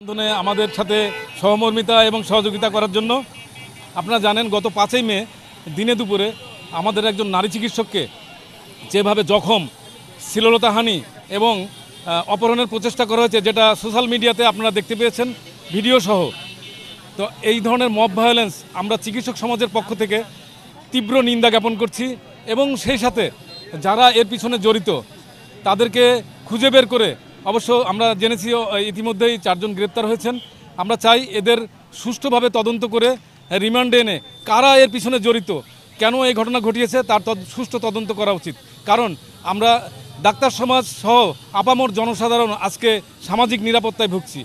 আন্দোলনে আমাদের সাথে সহমর্মিতা এবং সহযোগিতা করার জন্য আপনারা জানেন গত 5ই মে দিনে দুপুরে আমাদের একজন নারী চিকিৎসককে যেভাবে জখম, শ্লীলতাহানি এবং অপহরণের প্রচেষ্টা করা হয়েছে, যেটা সোশ্যাল মিডিয়াতে আপনারা দেখতে পেয়েছেন ভিডিও সহ। তো এই ধরনের মব ভায়োলেন্স আমরা চিকিৎসক সমাজের পক্ষ থেকে তীব্র নিন্দা জ্ঞাপন করছি এবং সেই সাথে যারা এর পিছনে জড়িত তাদেরকে খুঁজে বের করে, অবশ্য আমরা জেনেছি ইতিমধ্যেই 4 জন গ্রেপ্তার হয়েছেন। আমরা চাই এদের সুষ্ঠুভাবে তদন্ত করে রিমান্ডে এনে কারা এর পিছনে জড়িত, কেন এই ঘটনা ঘটিয়েছে তার সুষ্ঠু তদন্ত করা উচিত। কারণ আমরা ডাক্তার সমাজ সহ আপামর জনসাধারণ আজকে সামাজিক নিরাপত্তায় ভুগছি।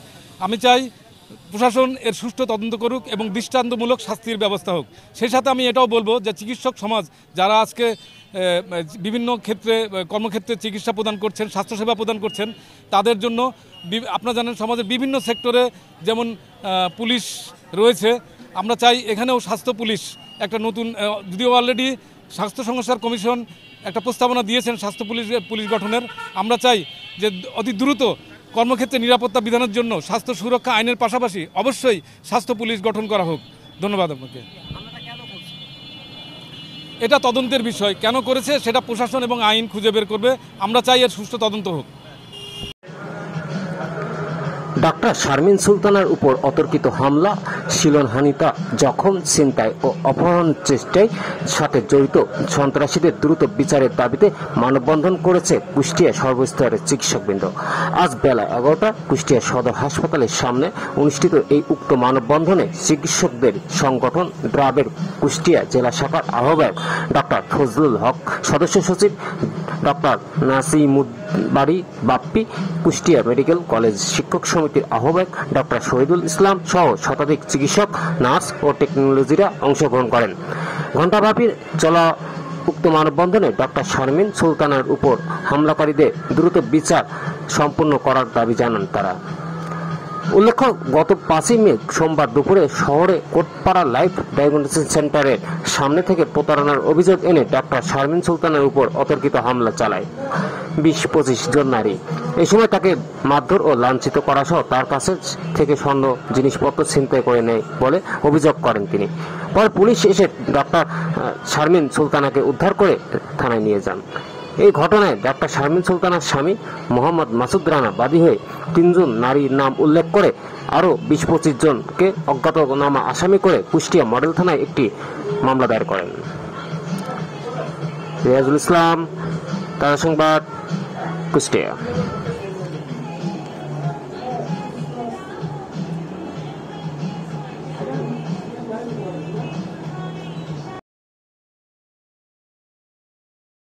আমি চাই প্রশাসন এর সুষ্ঠু তদন্ত করুক এবং দৃষ্টান্তমূলক শাস্তির ব্যবস্থা হোক। সেই সাথে আমি এটাও বলবো যে চিকিৎসক সমাজ যারা আজকে বিভিন্ন ক্ষেত্রে কর্মক্ষেত্রে চিকিৎসা প্রদান করছেন, স্বাস্থ্যসেবা প্রদান করছেন, তাদের জন্য আপনারা জানেন সমাজের বিভিন্ন সেক্টরে যেমন পুলিশ রয়েছে, আমরা চাই এখানেও স্বাস্থ্য পুলিশ একটা নতুন, যদিও অলরেডি স্বাস্থ্য সংস্কার কমিশন একটা প্রস্তাবনা দিয়েছেন স্বাস্থ্য পুলিশ গঠনের। আমরা চাই যে অতি দ্রুত কর্মক্ষেত্রে নিরাপত্তা বিধানের জন্য স্বাস্থ্য সুরক্ষা আইনের পাশাপাশি অবশ্যই স্বাস্থ্য পুলিশ গঠন করা হোক। ধন্যবাদ আপনাকে। এটা তদন্তের বিষয়, কেন করেছে সেটা প্রশাসন এবং আইন খুঁজে বের করবে। আমরা চাই এর সুষ্ঠু তদন্ত হোক। ডাক্তার শারমিন সুলতানার উপর অতর্কিত হামলা, শ্লীলতাহানিতা, জখম, ছিনতাই ও অপহরণ চেষ্টায় সাথে জড়িত সন্ত্রাসীদের দ্রুত বিচারের দাবিতে মানববন্ধন করেছে কুষ্টিয়া সর্বস্তরের চিকিৎসকবৃন্দ। আজ বেলা 11টা কুষ্টিয়া সদর হাসপাতালের সামনে অনুষ্ঠিত এই উক্ত মানববন্ধনে চিকিৎসকদের সংগঠন ড্রাবের কুষ্টিয়া জেলা শাখার আহ্বায়ক ডক্টর ফজলুল হক, সদস্য সচিব doctor Nasimuddin Bappi, Kushtia medical college শিক্ষক সমিতির আহ্বায়ক ডক্টর শহীদুল ইসলাম সহ শতাধিক চিকিৎসক, নার্স ও টেকনোলজিরা অংশগ্রহণ করেন। ঘণ্টাব্যাপী চলা উক্ত মানববন্ধনে ডক্টর শারমিন সুলতানার উপর হামলাকারীদের দ্রুত বিচার সম্পন্ন করার দাবি জানান তারা। উল্লেখ্য, গত 5ই মে সোমবার দুপুরে শহরে কোটপাড়া লাইফ ডায়াগনস্টিক সেন্টারের সামনে থেকে প্রতারণার অভিযোগ এনে ডক্টর শারমিন সুলতানের উপর অতর্কিত হামলা চালায় 20-25 জন নারী। এই সময় তাকে মারধর ও লাঞ্ছিত করা সহ তার কাছে থেকে স্বর্ণ জিনিসপত্র ছিনতাই করে নেয় বলে অভিযোগ করেন তিনি। পরে পুলিশ এসে ডক্টর শারমিন সুলতানাকে উদ্ধার করে থানায় নিয়ে যান। এই ঘটনায় ডক্টর শারমিন সুলতানার স্বামী মোহাম্মদ মাসুদ রানা বাদী হয়ে 3 জন নারীর নাম উল্লেখ করে আরও 20-25 জনকে অজ্ঞাতনামা আসামি করে কুষ্টিয়া মডেল থানায় একটি মামলা দায়ের করেন। রিয়াজুল ইসলাম, তাজা সংবাদ, কুষ্টিয়া।